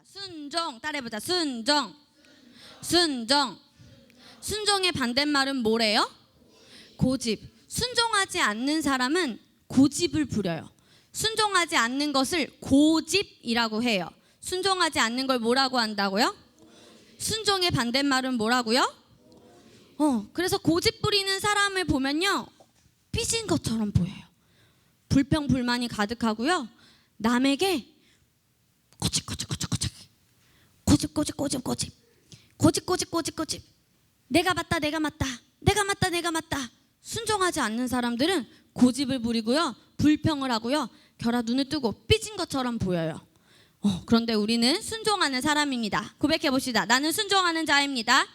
순종. 따라해보자. 순종. 순종. 순종의 반대말은 뭐래요? 고집. 순종하지 않는 사람은 고집을 부려요. 순종하지 않는 것을 고집이라고 해요. 순종하지 않는 걸 뭐라고 한다고요? 순종의 반대말은 뭐라고요? 그래서 고집 부리는 사람을 보면요, 삐진 것처럼 보여요. 불평 불만이 가득하고요, 남에게 고집 내가 맞다. 순종하지 않는 사람들은 고집을 부리고요, 불평을 하고요, 결아 눈을 뜨고 삐진 것처럼 보여요. 그런데 우리는 순종하는 사람입니다. 고백해 봅시다. 나는 순종하는 자입니다.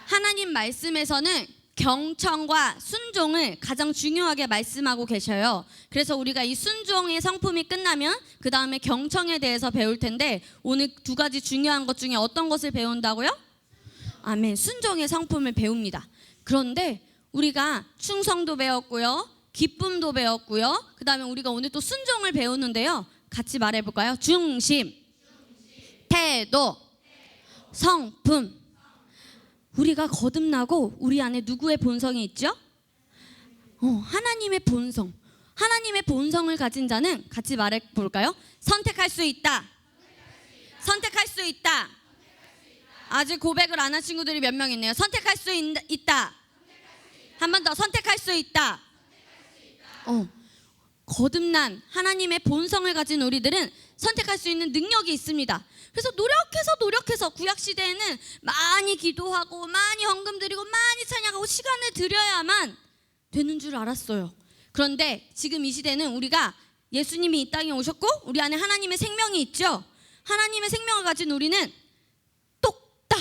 하나님 말씀에서는 경청과 순종을 가장 중요하게 말씀하고 계셔요. 그래서 우리가 이 순종의 성품이 끝나면 그 다음에 경청에 대해서 배울 텐데, 오늘 두 가지 중요한 것 중에 어떤 것을 배운다고요? 아멘. 순종의 성품을 배웁니다. 그런데 우리가 충성도 배웠고요, 기쁨도 배웠고요, 그 다음에 우리가 오늘 또 순종을 배우는데요, 같이 말해볼까요? 중심, 태도, 성품. 우리가 거듭나고 우리 안에 누구의 본성이 있죠? 하나님의 본성. 하나님의 본성을 가진 자는 같이 말해볼까요? 선택할 수 있다. 선택할 수 있다. 아직 고백을 안 한 친구들이 몇 명 있네요. 선택할 수 있다. 한 번 더. 선택할 수 있다. 거듭난 하나님의 본성을 가진 우리들은 선택할 수 있는 능력이 있습니다. 그래서 노력해서 구약시대에는 많이 기도하고 많이 헌금 드리고 많이 찬양하고 시간을 들여야만 되는 줄 알았어요. 그런데 지금 이 시대는 우리가 예수님이 이 땅에 오셨고 우리 안에 하나님의 생명이 있죠. 하나님의 생명을 가진 우리는 똑딱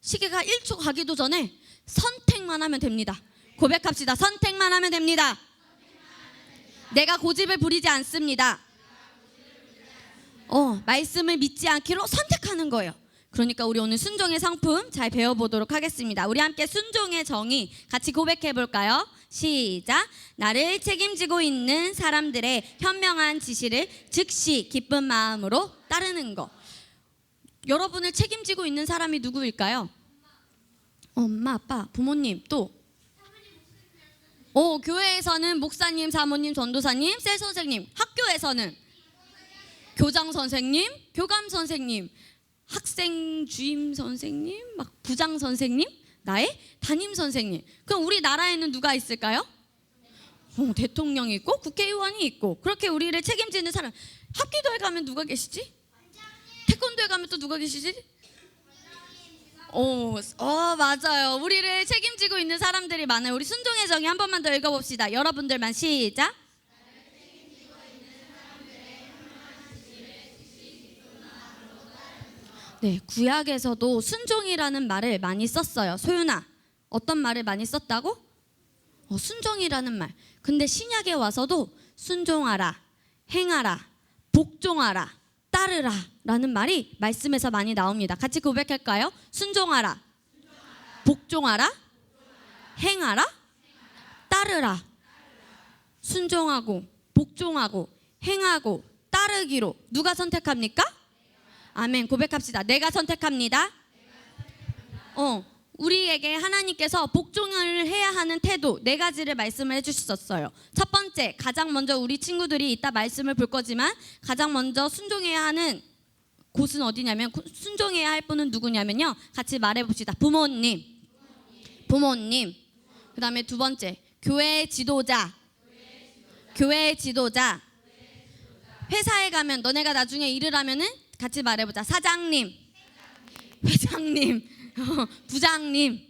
시계가 1초 가기도 전에 선택만 하면 됩니다. 고백합시다. 선택만 하면 됩니다. 내가 고집을 부리지 않습니다. 말씀을 믿지 않기로 선택하는 거예요. 그러니까 우리 오늘 순종의 성품 잘 배워보도록 하겠습니다. 우리 함께 순종의 정의 같이 고백해 볼까요? 시작. 나를 책임지고 있는 사람들의 현명한 지시를 즉시 기쁜 마음으로 따르는 것. 여러분을 책임지고 있는 사람이 누구일까요? 엄마, 아빠, 부모님, 또 교회에서는 목사님, 사모님, 전도사님, 셀 선생님, 학교에서는 교장 선생님, 교감 선생님, 학생 주임 선생님, 막 부장 선생님, 나의 담임 선생님. 그럼 우리 나라에는 누가 있을까요? 대통령이 있고 국회의원이 있고, 그렇게 우리를 책임지는 사람. 합기도에 가면 누가 계시지? 태권도에 가면 또 누가 계시지? 맞아요. 우리를 책임지고 있는 사람들이 많아요. 우리 순종의 정의 한 번만 더 읽어봅시다. 여러분들만 시작. 네, 구약에서도 순종이라는 말을 많이 썼어요. 소윤아, 어떤 말을 많이 썼다고? 순종이라는 말. 근데 신약에 와서도 순종하라, 행하라, 복종하라, 따르라 라는 말이 말씀에서 많이 나옵니다. 같이 고백할까요? 순종하라, 복종하라, 행하라, 따르라. 순종하고 복종하고 행하고 따르기로 누가 선택합니까? 아멘. 고백합시다. 내가 선택합니다. 우리에게 하나님께서 복종을 해야 하는 태도 4가지를 말씀을 해주셨어요. 첫 번째, 가장 먼저 우리 친구들이 이따 말씀을 볼 거지만 가장 먼저 순종해야 하는 곳은 어디냐면, 순종해야 할 분은 누구냐면요, 같이 말해봅시다. 부모님. 그 다음에 두 번째, 교회 지도자. 회사에 가면, 너네가 나중에 일을 하면은 같이 말해보자. 사장님, 회장님, 부장님.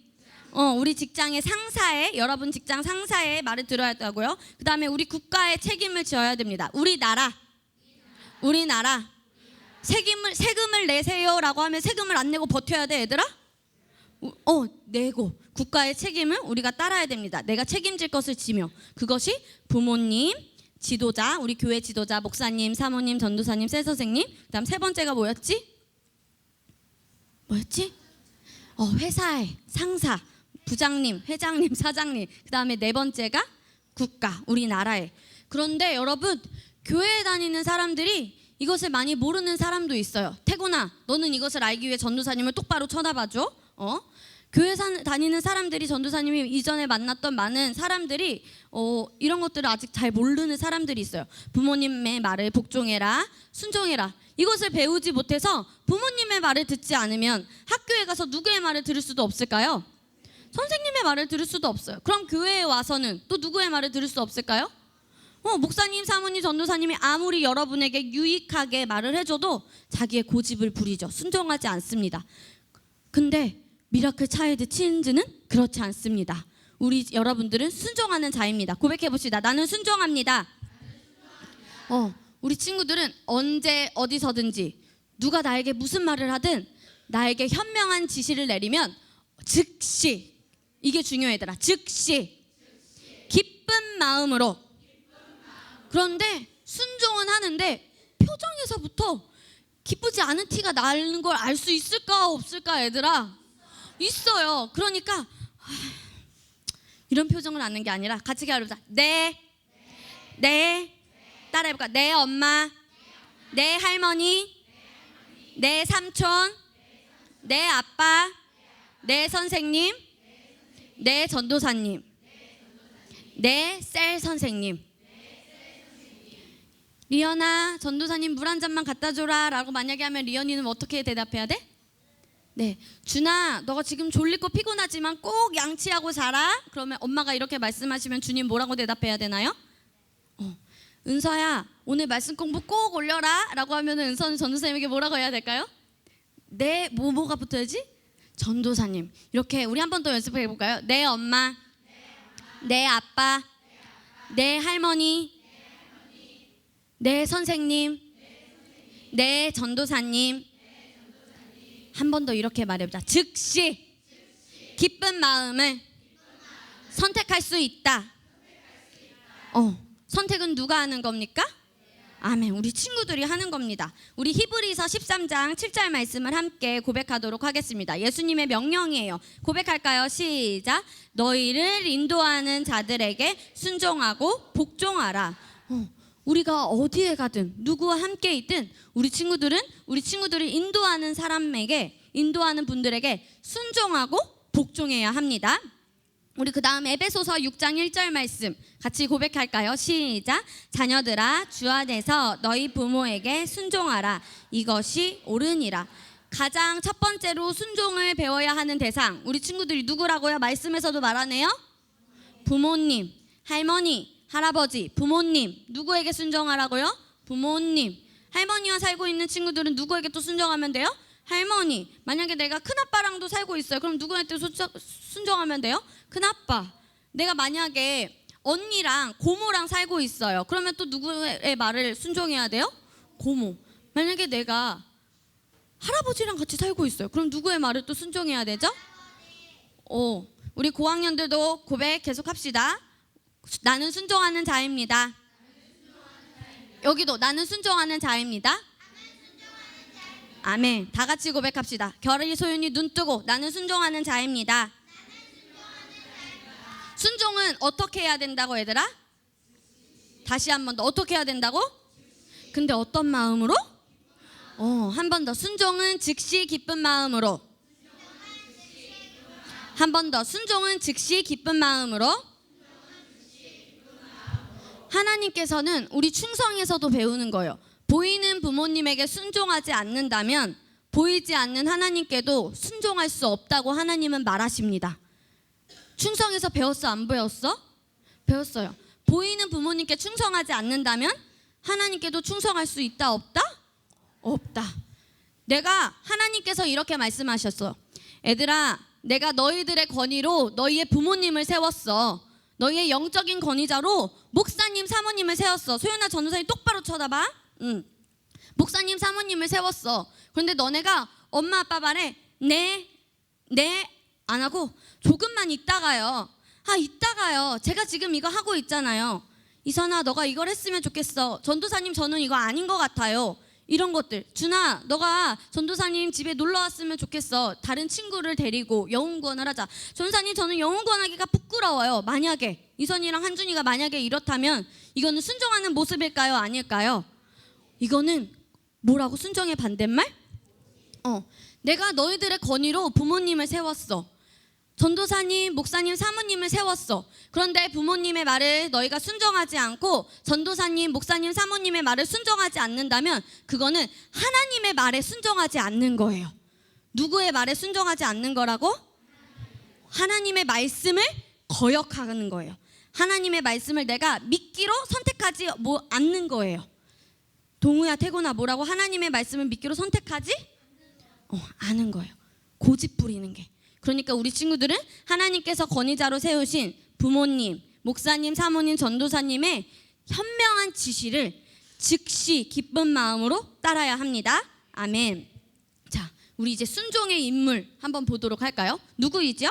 우리 직장의 상사의, 여러분 직장 상사의 말을 들어야 한다고요. 그 다음에 우리 국가의 책임을 져야 됩니다. 우리나라. 세금을 내세요라고 하면 세금을 안 내고 버텨야 돼, 얘들아? 내고 국가의 책임을 우리가 따라야 됩니다. 내가 책임질 것을 지며, 그것이 부모님, 지도자, 우리 교회 지도자, 목사님, 사모님, 전도사님, 셀 선생님. 그다음 세 번째가 뭐였지? 회사의 상사, 부장님, 회장님, 사장님. 그다음에 네 번째가 국가, 우리나라에. 그런데 여러분, 교회에 다니는 사람들이 이것을 많이 모르는 사람도 있어요. 태곤아, 너는 이것을 알기 위해 전도사님을 똑바로 쳐다봐줘. 교회 다니는 사람들이, 전도사님이 이전에 만났던 많은 사람들이 이런 것들을 아직 잘 모르는 사람들이 있어요. 부모님의 말을 복종해라, 순종해라. 이것을 배우지 못해서 부모님의 말을 듣지 않으면 학교에 가서 누구의 말을 들을 수도 없을까요? 선생님의 말을 들을 수도 없어요. 그럼 교회에 와서는 또 누구의 말을 들을 수 없을까요? 목사님, 사모님, 전도사님이 아무리 여러분에게 유익하게 말을 해줘도 자기의 고집을 부리죠. 순종하지 않습니다. 근데 미라클 차일드 치인즈는 그렇지 않습니다. 우리 여러분들은 순종하는 자입니다. 고백해 봅시다. 나는 순종합니다. 우리 친구들은 언제 어디서든지 누가 나에게 무슨 말을 하든 나에게 현명한 지시를 내리면 즉시, 이게 중요해 얘들아, 즉시 기쁜 마음으로. 그런데 순종은 하는데 표정에서부터 기쁘지 않은 티가 나는 걸 알 수 있을까 없을까 얘들아? 있어요. 그러니까 이런 표정을 하는 게 아니라 같이 해보자. 네, 따라해볼까? 내 엄마, 내 할머니, 내 삼촌, 내 아빠, 내 선생님, 내 전도사님, 내 셀 선생님. 리언아, 전도사님 물 한 잔만 갖다 줘라 라고 만약에 하면 리언이는 어떻게 대답해야 돼? 네, 준아, 너가 지금 졸리고 피곤하지만 꼭 양치하고 자라. 그러면 엄마가 이렇게 말씀하시면 주님 뭐라고 대답해야 되나요? 은서야, 오늘 말씀 공부 꼭 올려라 라고 하면 은서는 전도사님에게 뭐라고 해야 될까요? 네, 뭐가 붙어야지? 전도사님. 이렇게 우리 한 번 더 연습해 볼까요? 내 엄마, 내 아빠, 내 할머니, 내 선생님, 내 전도사님. 한 번 더 이렇게 말해보자. 즉시 기쁜 마음을 선택할 수 있다. 선택은 누가 하는 겁니까? 아멘. 우리 친구들이 하는 겁니다. 우리 히브리서 13장 7절 말씀을 함께 고백하도록 하겠습니다. 예수님의 명령이에요. 고백할까요? 시작. 너희를 인도하는 자들에게 순종하고 복종하라. 우리가 어디에 가든 누구와 함께 있든 우리 친구들을 인도하는 사람에게, 인도하는 분들에게 순종하고 복종해야 합니다. 우리 그 다음 에베소서 6장 1절 말씀 같이 고백할까요? 시작. 자녀들아, 주 안에서 너희 부모에게 순종하라. 이것이 옳으니라. 가장 첫 번째로 순종을 배워야 하는 대상, 우리 친구들이 누구라고요? 말씀에서도 말하네요. 부모님, 할머니, 할아버지, 부모님. 누구에게 순종하라고요? 부모님. 할머니와 살고 있는 친구들은 누구에게 또 순종하면 돼요? 할머니. 만약에 내가 큰아빠랑도 살고 있어요. 그럼 누구한테 순종하면 돼요? 큰아빠. 내가 만약에 언니랑 고모랑 살고 있어요. 그러면 또 누구의 말을 순종해야 돼요? 고모. 만약에 내가 할아버지랑 같이 살고 있어요. 그럼 누구의 말을 또 순종해야 되죠? 우리 고학년들도 고백 계속 합시다. 나는 순종하는 자입니다. 여기도 나는 순종하는 자입니다. 아멘. 다 같이 고백합시다. 결이 소윤이 눈 뜨고 나는 순종하는 자입니다. 순종은 어떻게 해야 된다고 얘들아? 다시 한 번 더. 어떻게 해야 된다고? 근데 어떤 마음으로? 한 번 더. 순종은 즉시 기쁜 마음으로. 한 번 더. 순종은 즉시 기쁜 마음으로. 하나님께서는 우리 충성에서도 배우는 거예요. 보이는 부모님에게 순종하지 않는다면 보이지 않는 하나님께도 순종할 수 없다고 하나님은 말하십니다. 충성에서 배웠어? 안 배웠어? 배웠어요. 보이는 부모님께 충성하지 않는다면 하나님께도 충성할 수 있다? 없다? 없다. 하나님께서 이렇게 말씀하셨어. 애들아, 내가 너희들의 권위로 너희의 부모님을 세웠어. 너희의 영적인 권위자로 목사님, 사모님을 세웠어. 소연아, 전도사님 똑바로 쳐다봐. 목사님, 사모님을 세웠어. 그런데 너네가 엄마, 아빠 말에 네 안 하고 조금만 있다가요. 이따가요. 제가 지금 이거 하고 있잖아요. 이선아, 너가 이걸 했으면 좋겠어. 전도사님, 저는 이거 아닌 것 같아요. 이런 것들. 준아, 너가 전도사님 집에 놀러 왔으면 좋겠어. 다른 친구를 데리고 영혼구원을 하자. 전도사님, 저는 영혼구원하기가 부끄러워요. 만약에 이선이랑 한준이가 만약에 이렇다면 이거는 순종하는 모습일까요? 아닐까요? 이거는 뭐라고? 순종의 반대말? 내가 너희들의 건의로 부모님을 세웠어. 전도사님, 목사님, 사모님을 세웠어. 그런데 부모님의 말을 너희가 순종하지 않고 전도사님, 목사님, 사모님의 말을 순종하지 않는다면 그거는 하나님의 말에 순종하지 않는 거예요. 누구의 말에 순종하지 않는 거라고? 하나님의 말씀을 거역하는 거예요. 하나님의 말씀을 내가 믿기로 선택하지 않는 거예요. 동우야, 태곤아, 뭐라고? 하나님의 말씀을 믿기로 선택하지 않은 거예요. 고집 부리는 게. 그러니까 우리 친구들은 하나님께서 권위자로 세우신 부모님, 목사님, 사모님, 전도사님의 현명한 지시를 즉시 기쁜 마음으로 따라야 합니다. 아멘. 자, 우리 이제 순종의 인물 한번 보도록 할까요? 누구이죠?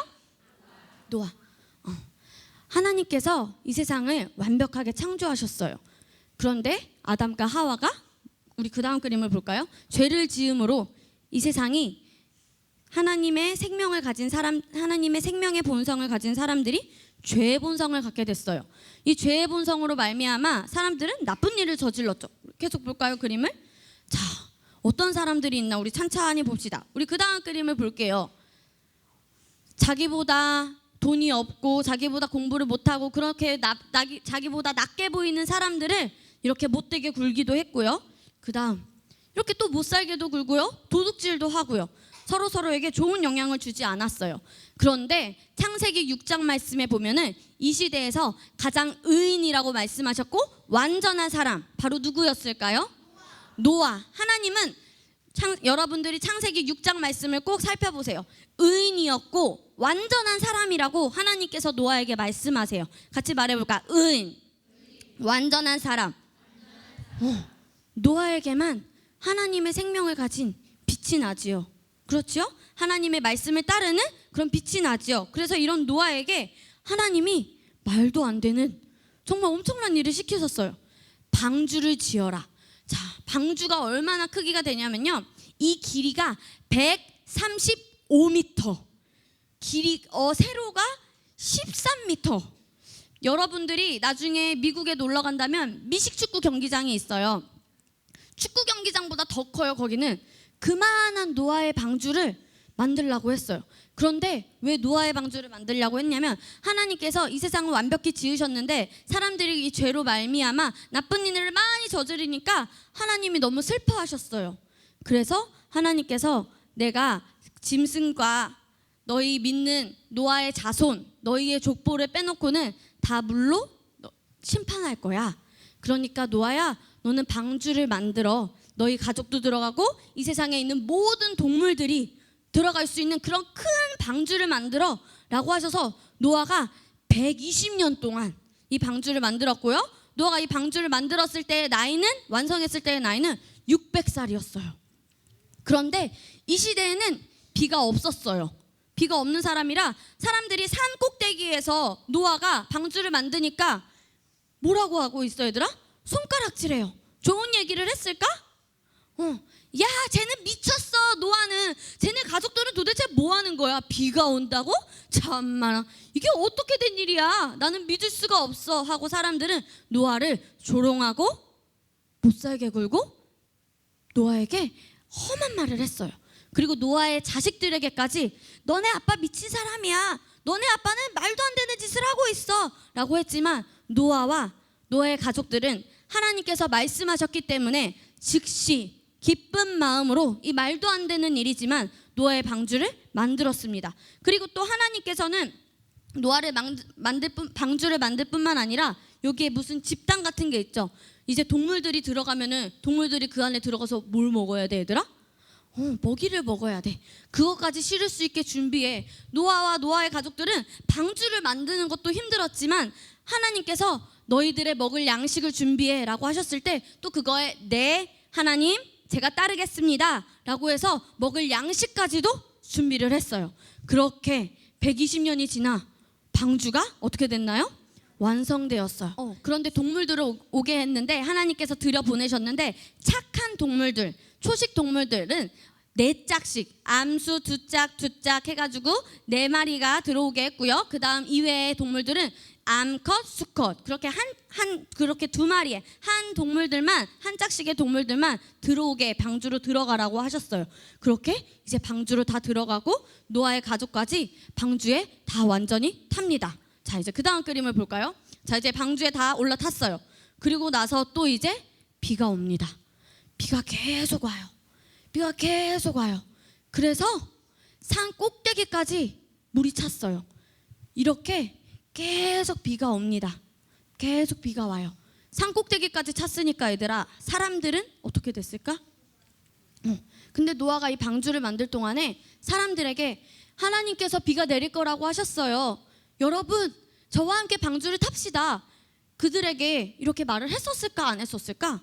노아. 하나님께서 이 세상을 완벽하게 창조하셨어요. 그런데 아담과 하와가, 우리 그 다음 그림을 볼까요? 죄를 지음으로 이 세상이 하나님의 생명을 가진 사람, 하나님의 생명의 본성을 가진 사람들이 죄의 본성을 갖게 됐어요. 이 죄의 본성으로 말미암아 사람들은 나쁜 일을 저질렀죠. 계속 볼까요, 그림을? 자, 어떤 사람들이 있나 우리 찬찬히 봅시다. 우리 그 다음 그림을 볼게요. 자기보다 돈이 없고 자기보다 공부를 못하고 그렇게 자기보다 낮게 보이는 사람들을 이렇게 못되게 굴기도 했고요. 그 다음 이렇게 또 못살게도 굴고요. 도둑질도 하고요. 서로에게 좋은 영향을 주지 않았어요. 그런데 창세기 6장 말씀에 보면은 이 시대에서 가장 의인이라고 말씀하셨고 완전한 사람 바로 누구였을까요? 노아. 하나님은 여러분들이 창세기 6장 말씀을 꼭 살펴보세요. 의인이었고 완전한 사람이라고 하나님께서 노아에게 말씀하세요. 같이 말해볼까? 의인, 완전한 사람. 노아에게만 하나님의 생명을 가진 빛이 나지요. 그렇죠? 하나님의 말씀을 따르는 그런 빛이 나죠. 그래서 이런 노아에게 하나님이 말도 안 되는 정말 엄청난 일을 시키셨어요. 방주를 지어라. 자, 방주가 얼마나 크기가 되냐면요. 이 길이가 135m, 세로가 13m. 여러분들이 나중에 미국에 놀러 간다면 미식축구 경기장이 있어요. 축구 경기장보다 더 커요. 거기는 그만한 노아의 방주를 만들려고 했어요. 그런데 왜 노아의 방주를 만들려고 했냐면 하나님께서 이 세상을 완벽히 지으셨는데 사람들이 이 죄로 말미암아 나쁜 일을 많이 저지르니까 하나님이 너무 슬퍼하셨어요. 그래서 하나님께서 내가 짐승과 너희 믿는 노아의 자손, 너희의 족보를 빼놓고는 다 물로 심판할 거야. 그러니까 노아야, 너는 방주를 만들어 너희 가족도 들어가고 이 세상에 있는 모든 동물들이 들어갈 수 있는 그런 큰 방주를 만들어 라고 하셔서 노아가 120년 동안 이 방주를 만들었고요. 노아가 이 방주를 만들었을 때의 나이는, 완성했을 때의 나이는 600살이었어요. 그런데 이 시대에는 비가 없었어요. 비가 없는 사람이라 사람들이 산 꼭대기에서 노아가 방주를 만드니까 뭐라고 하고 있어 얘들아? 손가락질해요. 좋은 얘기를 했을까? 야, 쟤는 미쳤어. 노아는. 쟤네 가족들은 도대체 뭐 하는 거야? 비가 온다고? 참나, 이게 어떻게 된 일이야? 나는 믿을 수가 없어. 하고 사람들은 노아를 조롱하고 못살게 굴고 노아에게 험한 말을 했어요. 그리고 노아의 자식들에게까지 너네 아빠 미친 사람이야. 너네 아빠는 말도 안 되는 짓을 하고 있어. 라고 했지만 노아와 노아의 가족들은 하나님께서 말씀하셨기 때문에 즉시 기쁜 마음으로 이 말도 안 되는 일이지만 노아의 방주를 만들었습니다. 그리고 또 하나님께서는 노아를 방주를 만들 뿐만 아니라 여기에 무슨 집단 같은 게 있죠. 이제 동물들이 들어가면은 동물들이 그 안에 들어가서 뭘 먹어야 돼, 얘들아? 먹이를 먹어야 돼. 그것까지 실을 수 있게 준비해. 노아와 노아의 가족들은 방주를 만드는 것도 힘들었지만 하나님께서 너희들의 먹을 양식을 준비해 라고 하셨을 때 또 그거에 네, 하나님 제가 따르겠습니다 라고 해서 먹을 양식까지도 준비를 했어요. 그렇게 120년이 지나 방주가 어떻게 됐나요? 완성되었어요. 그런데 동물들을 오게 했는데 하나님께서 들여보내셨는데 착한 동물들, 초식 동물들은 4짝씩 암수 2짝 해가지고 4마리가 들어오게 했고요. 그 다음 이외의 동물들은 암컷, 수컷 그렇게 그렇게 두 마리의 한 동물들만 한 짝씩의 동물들만 들어오게 방주로 들어가라고 하셨어요. 그렇게 이제 방주로 다 들어가고 노아의 가족까지 방주에 다 완전히 탑니다. 자, 이제 그 다음 그림을 볼까요? 자, 이제 방주에 다 올라탔어요. 그리고 나서 또 이제 비가 옵니다. 비가 계속 와요. 비가 계속 와요. 그래서 산 꼭대기까지 물이 찼어요. 이렇게 계속 비가 옵니다. 계속 비가 와요. 산 꼭대기까지 찼으니까 얘들아, 사람들은 어떻게 됐을까? 근데 노아가 이 방주를 만들 동안에 사람들에게 하나님께서 비가 내릴 거라고 하셨어요. 여러분, 저와 함께 방주를 탑시다. 그들에게 이렇게 말을 했었을까 안 했었을까?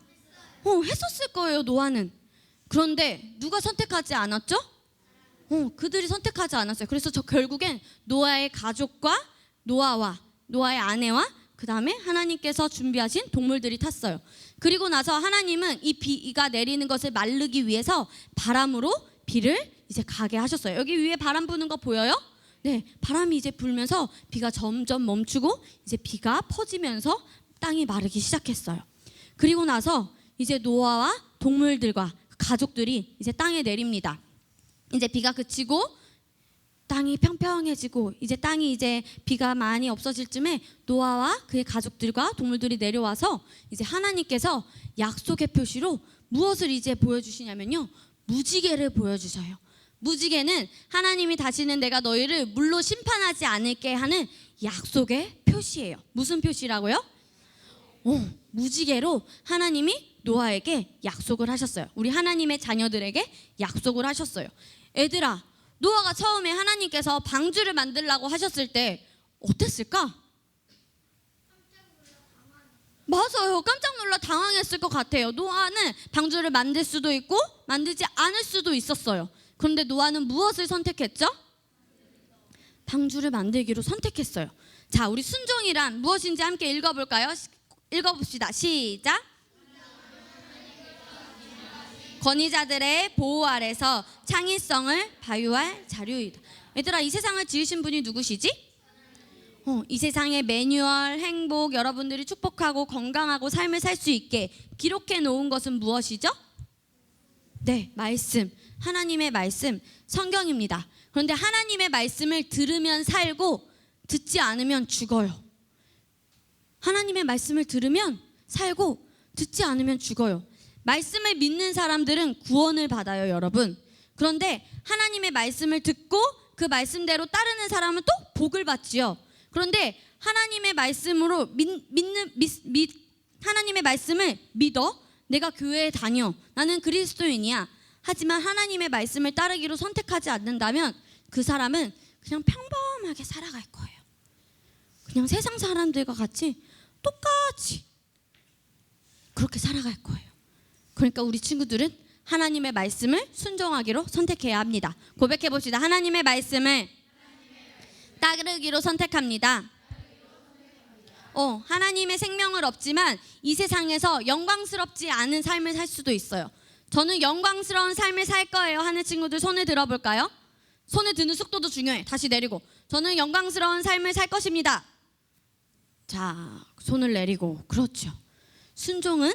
했었을 거예요, 노아는. 그런데 누가 선택하지 않았죠? 그들이 선택하지 않았어요. 그래서 결국엔 노아의 가족과 노아의 아내와 그 다음에 하나님께서 준비하신 동물들이 탔어요. 그리고 나서 하나님은 이 비가 내리는 것을 마르기 위해서 바람으로 비를 이제 가게 하셨어요. 여기 위에 바람 부는 거 보여요? 네, 바람이 이제 불면서 비가 점점 멈추고 이제 비가 퍼지면서 땅이 마르기 시작했어요. 그리고 나서 이제 노아와 동물들과 가족들이 이제 땅에 내립니다. 이제 비가 그치고 땅이 평평해지고 이제 땅이 이제 비가 많이 없어질 쯤에 노아와 그의 가족들과 동물들이 내려와서 이제 하나님께서 약속의 표시로 무엇을 이제 보여주시냐면요, 무지개를 보여주셔요. 무지개는 하나님이 다시는 내가 너희를 물로 심판하지 않을게 하는 약속의 표시예요. 무슨 표시라고요? 무지개로 하나님이 노아에게 약속을 하셨어요. 우리 하나님의 자녀들에게 약속을 하셨어요. 애들아, 노아가 처음에 하나님께서 방주를 만들라고 하셨을 때 어땠을까? 맞아요. 깜짝 놀라 당황했을 것 같아요. 노아는 방주를 만들 수도 있고 만들지 않을 수도 있었어요. 그런데 노아는 무엇을 선택했죠? 방주를 만들기로 선택했어요. 자, 우리 순종이란 무엇인지 함께 읽어볼까요? 읽어봅시다. 시작. 권위자들의 보호 아래서 창의성을 발휘할 자료이다. 얘들아, 이 세상을 지으신 분이 누구시지? 이 세상의 매뉴얼, 행복, 여러분들이 축복하고 건강하고 삶을 살 수 있게 기록해 놓은 것은 무엇이죠? 네, 말씀. 하나님의 말씀, 성경입니다. 그런데 하나님의 말씀을 들으면 살고 듣지 않으면 죽어요. 하나님의 말씀을 들으면 살고 듣지 않으면 죽어요. 말씀을 믿는 사람들은 구원을 받아요, 여러분. 그런데 하나님의 말씀을 듣고 그 말씀대로 따르는 사람은 또 복을 받지요. 그런데 하나님의 말씀으로 하나님의 말씀을 믿어. 내가 교회에 다녀. 나는 그리스도인이야. 하지만 하나님의 말씀을 따르기로 선택하지 않는다면 그 사람은 그냥 평범하게 살아갈 거예요. 그냥 세상 사람들과 같이 똑같이 그렇게 살아갈 거예요. 그러니까 우리 친구들은 하나님의 말씀을 순종하기로 선택해야 합니다. 고백해 봅시다. 하나님의 말씀을 따르기로 선택합니다. 하나님의 생명을 얻지만 이 세상에서 영광스럽지 않은 삶을 살 수도 있어요. 저는 영광스러운 삶을 살 거예요 하는 친구들 손을 들어볼까요? 손을 드는 속도도 중요해. 다시 내리고. 저는 영광스러운 삶을 살 것입니다. 자, 손을 내리고. 그렇죠. 순종은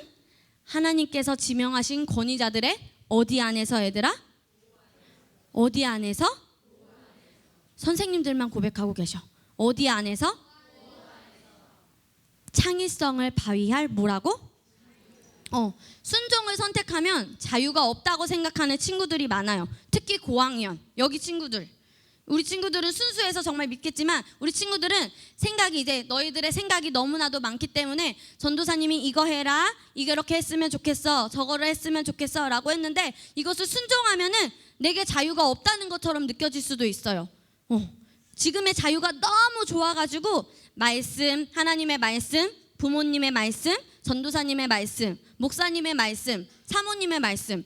하나님께서 지명하신 권위자들의 어디 안에서, 얘들아? 어디 안에서? 선생님들만 고백하고 계셔. 어디 안에서? 창의성을 발휘할 뭐라고? 순종을 선택하면 자유가 없다고 생각하는 친구들이 많아요. 특히 고학년, 여기 친구들. 우리 친구들은 순수해서 정말 믿겠지만 우리 친구들은 생각이 이제 너희들의 생각이 너무나도 많기 때문에 전도사님이 이거 해라, 이렇게 했으면 좋겠어, 저거를 했으면 좋겠어 라고 했는데 이것을 순종하면은 내게 자유가 없다는 것처럼 느껴질 수도 있어요. 지금의 자유가 너무 좋아가지고 말씀, 하나님의 말씀, 부모님의 말씀, 전도사님의 말씀, 목사님의 말씀, 사모님의 말씀,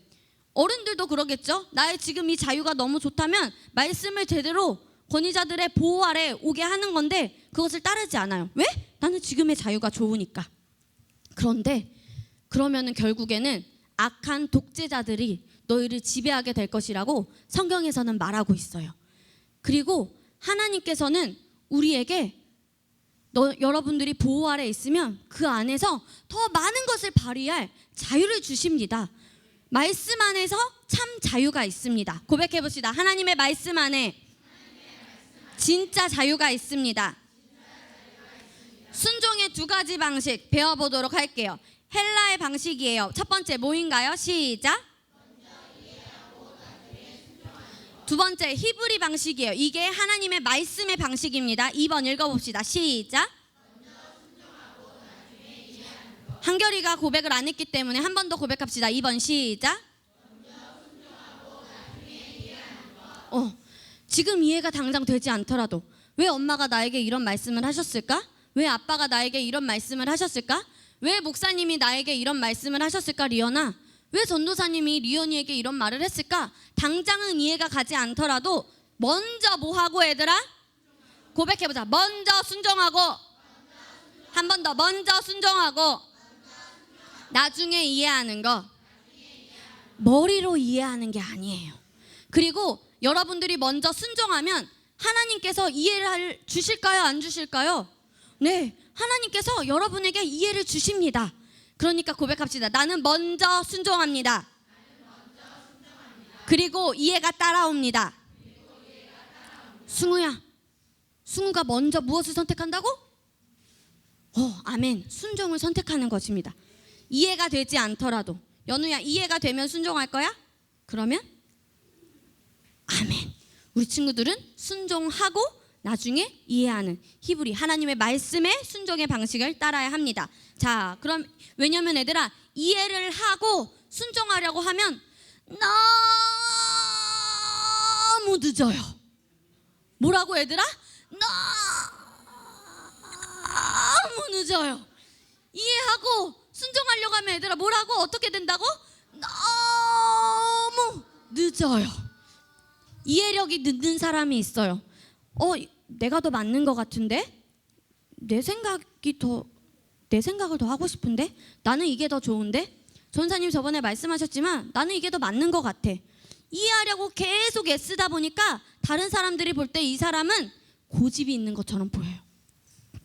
어른들도 그러겠죠. 나의 지금 이 자유가 너무 좋다면 말씀을 제대로 권위자들의 보호 아래 오게 하는 건데 그것을 따르지 않아요. 왜? 나는 지금의 자유가 좋으니까. 그런데 그러면은 결국에는 악한 독재자들이 너희를 지배하게 될 것이라고 성경에서는 말하고 있어요. 그리고 하나님께서는 우리에게 여러분들이 보호 아래 있으면 그 안에서 더 많은 것을 발휘할 자유를 주십니다. 말씀 안에서 참 자유가 있습니다. 고백해 봅시다. 하나님의 말씀 안에 진짜 자유가 있습니다. 순종의 두 가지 방식 배워보도록 할게요. 헬라의 방식이에요. 첫 번째 뭐인가요? 시작. 두 번째 히브리 방식이에요. 이게 하나님의 말씀의 방식입니다. 2번 읽어봅시다. 시작. 한결이가 고백을 안 했기 때문에 한 번 더 고백합시다. 2번 시작. 지금 이해가 당장 되지 않더라도 왜 엄마가 나에게 이런 말씀을 하셨을까? 왜 아빠가 나에게 이런 말씀을 하셨을까? 왜 목사님이 나에게 이런 말씀을 하셨을까? 리언아, 왜 전도사님이 리언이에게 이런 말을 했을까? 당장은 이해가 가지 않더라도 먼저 뭐하고 얘들아? 고백해보자. 먼저 순종하고, 한 번 더 먼저 순종하고, 나중에 이해하는 거. 머리로 이해하는 게 아니에요. 그리고 여러분들이 먼저 순종하면 하나님께서 이해를 주실까요? 안 주실까요? 네, 하나님께서 여러분에게 이해를 주십니다. 그러니까 고백합시다. 나는 먼저 순종합니다. 그리고 이해가 따라옵니다. 승우야, 승우가 먼저 무엇을 선택한다고? 아멘. 순종을 선택하는 것입니다. 이해가 되지 않더라도. 연우야, 이해가 되면 순종할 거야? 그러면 아멘. 우리 친구들은 순종하고 나중에 이해하는 히브리 하나님의 말씀의 순종의 방식을 따라야 합니다. 자, 그럼 왜냐면 얘들아, 이해를 하고 순종하려고 하면 너무 늦어요. 뭐라고 얘들아? 너무 늦어요. 이해하고 순종하려고 하면 얘들아 뭐라고? 어떻게 된다고? 너무 늦어요. 이해력이 늦는 사람이 있어요. 내가 더 맞는 것 같은데? 내 생각을 더 하고 싶은데? 나는 이게 더 좋은데? 전사님 저번에 말씀하셨지만 나는 이게 더 맞는 것 같아. 이해하려고 계속 애쓰다 보니까 다른 사람들이 볼 때 이 사람은 고집이 있는 것처럼 보여요.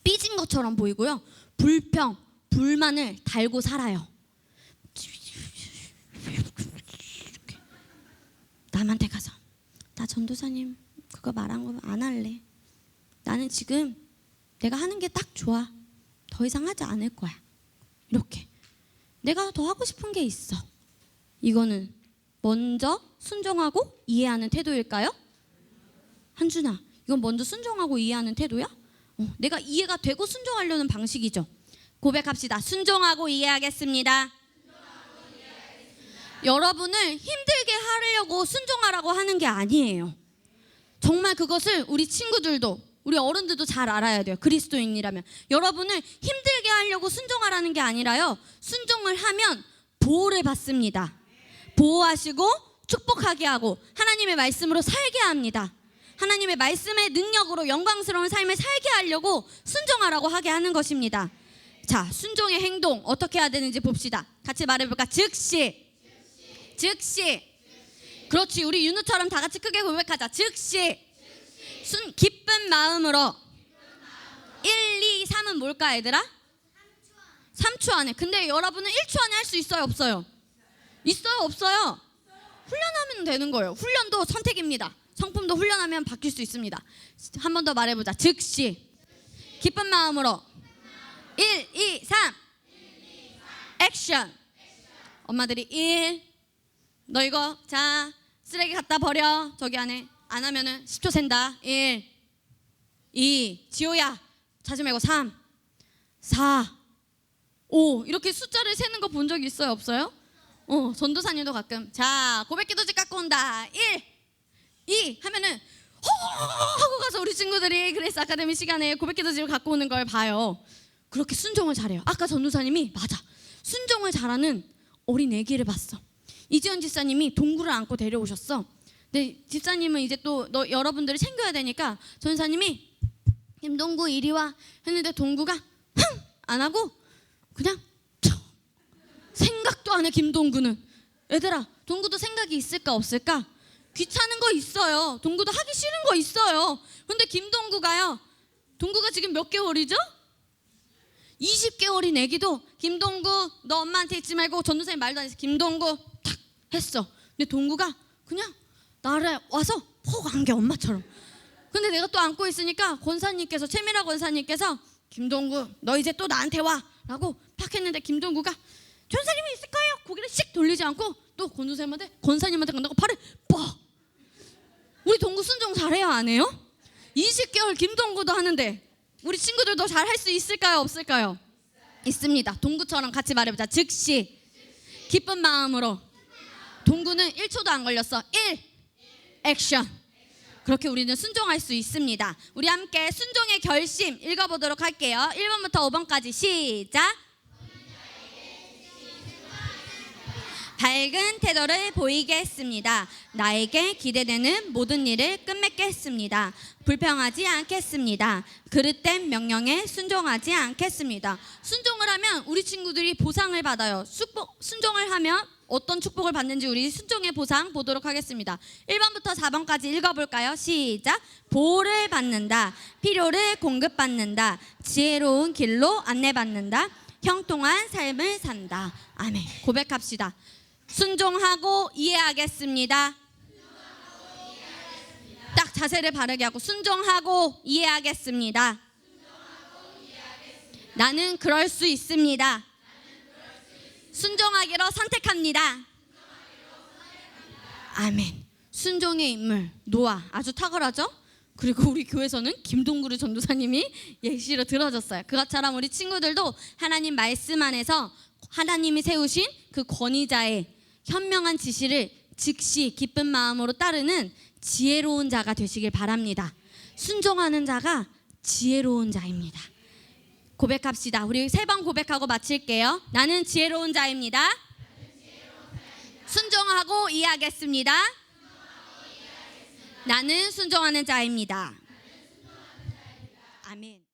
삐진 것처럼 보이고요. 불평, 불만을 달고 살아요. 남한테 가서 나 전도사님 그거 말한 거 안 할래. 나는 지금 내가 하는 게 딱 좋아. 더 이상 하지 않을 거야. 이렇게 내가 더 하고 싶은 게 있어. 이거는 먼저 순종하고 이해하는 태도일까요? 한준아, 이건 먼저 순종하고 이해하는 태도야? 내가 이해가 되고 순종하려는 방식이죠. 고백합시다. 순종하고 이해하겠습니다. 여러분을 힘들게 하려고 순종하라고 하는 게 아니에요. 정말 그것을 우리 친구들도 우리 어른들도 잘 알아야 돼요. 그리스도인이라면 여러분을 힘들게 하려고 순종하라는 게 아니라요, 순종을 하면 보호를 받습니다. 보호하시고 축복하게 하고 하나님의 말씀으로 살게 합니다. 하나님의 말씀의 능력으로 영광스러운 삶을 살게 하려고 순종하라고 하게 하는 것입니다. 자, 순종의 행동 어떻게 해야 되는지 봅시다. 같이 말해볼까? 즉시. 그렇지, 우리 윤우처럼 다 같이 크게 고백하자. 즉시. 기쁜 마음으로. 1, 2, 3은 뭘까 얘들아? 3초 안에. 근데 여러분은 1초 안에 할 수 있어요 없어요? 있어요 없어요? 훈련하면 되는 거예요. 훈련도 선택입니다. 성품도 훈련하면 바뀔 수 있습니다. 한 번 더 말해보자. 즉시 기쁜 마음으로 1, 2, 3 액션. 엄마들이 1, 너 이거 자 쓰레기 갖다 버려. 저기 안에. 안 하면은 10초 샌다. 1, 2, 지호야 자지 말고 3, 4, 5 이렇게 숫자를 세는 거 본 적 있어요 없어요? 전도사님도 가끔 자 고백기도지 갖고 온다. 1, 2 하면은 하고 가서 우리 친구들이 그레이스 아카데미 시간에 고백기도지를 갖고 오는 걸 봐요. 그렇게 순종을 잘해요. 아까 전도사님이 맞아, 순종을 잘하는 어린 애기를 봤어. 이지연 집사님이 동구를 안고 데려오셨어. 근데 집사님은 이제 또 여러분들을 챙겨야 되니까 전사님이 김동구 이리 와 했는데 동구가 안 하고 그냥 생각도 안 해. 김동구는 얘들아, 동구도 생각이 있을까 없을까? 귀찮은 거 있어요. 동구도 하기 싫은 거 있어요. 근데 김동구가요, 동구가 지금 몇 개월이죠? 20개월인 애기도 김동구 너 엄마한테 있지 말고 전도사님 말도 안 해서 김동구 탁 했어. 근데 동구가 그냥 나를 와서 퍽 안겨 엄마처럼. 근데 내가 또 안고 있으니까 권사님께서 최미라 권사님께서 김동구 너 이제 또 나한테 와 라고 팍 했는데 김동구가 전사님이 있을 거예요. 고개를 씩 돌리지 않고 또 권사님한테 간다고 팔을 뻑. 우리 동구 순종 잘해요 안 해요? 20개월 김동구도 하는데 우리 친구들도 잘 할 수 있을까요 없을까요? 있습니다. 동구처럼 같이 말해보자. 즉시 기쁜 마음으로. 동구는 1초도 안 걸렸어. 1 액션. 그렇게 우리는 순종할 수 있습니다. 우리 함께 순종의 결심 읽어보도록 할게요. 1번부터 5번까지 시작. 밝은 태도를 보이게 했습니다. 나에게 기대되는 모든 일을 끝맺게 했습니다. 불평하지 않겠습니다. 그릇된 명령에 순종하지 않겠습니다. 순종을 하면 우리 친구들이 보상을 받아요. 순종을 하면 어떤 축복을 받는지 우리 순종의 보상 보도록 하겠습니다. 1번부터 4번까지 읽어볼까요? 시작. 보호를 받는다. 필요를 공급받는다. 지혜로운 길로 안내받는다. 형통한 삶을 산다. 아멘. 고백합시다. 순종하고 이해하겠습니다. 딱 자세를 바르게 하고 순종하고 이해하겠습니다. 나는 그럴 수 있습니다. 순종하기로 선택합니다. 아멘. 순종의 인물 노아 아주 탁월하죠? 그리고 우리 교회에서는 김동구르 전도사님이 예시로 들어줬어요. 그것처럼 우리 친구들도 하나님 말씀 안에서 하나님이 세우신 그 권위자의 현명한 지시를 즉시 기쁜 마음으로 따르는 지혜로운 자가 되시길 바랍니다. 순종하는 자가 지혜로운 자입니다. 고백합시다. 우리 3번 고백하고 마칠게요. 나는 지혜로운 자입니다. 순종하고 이해하겠습니다. 나는 순종하는 자입니다. 아멘.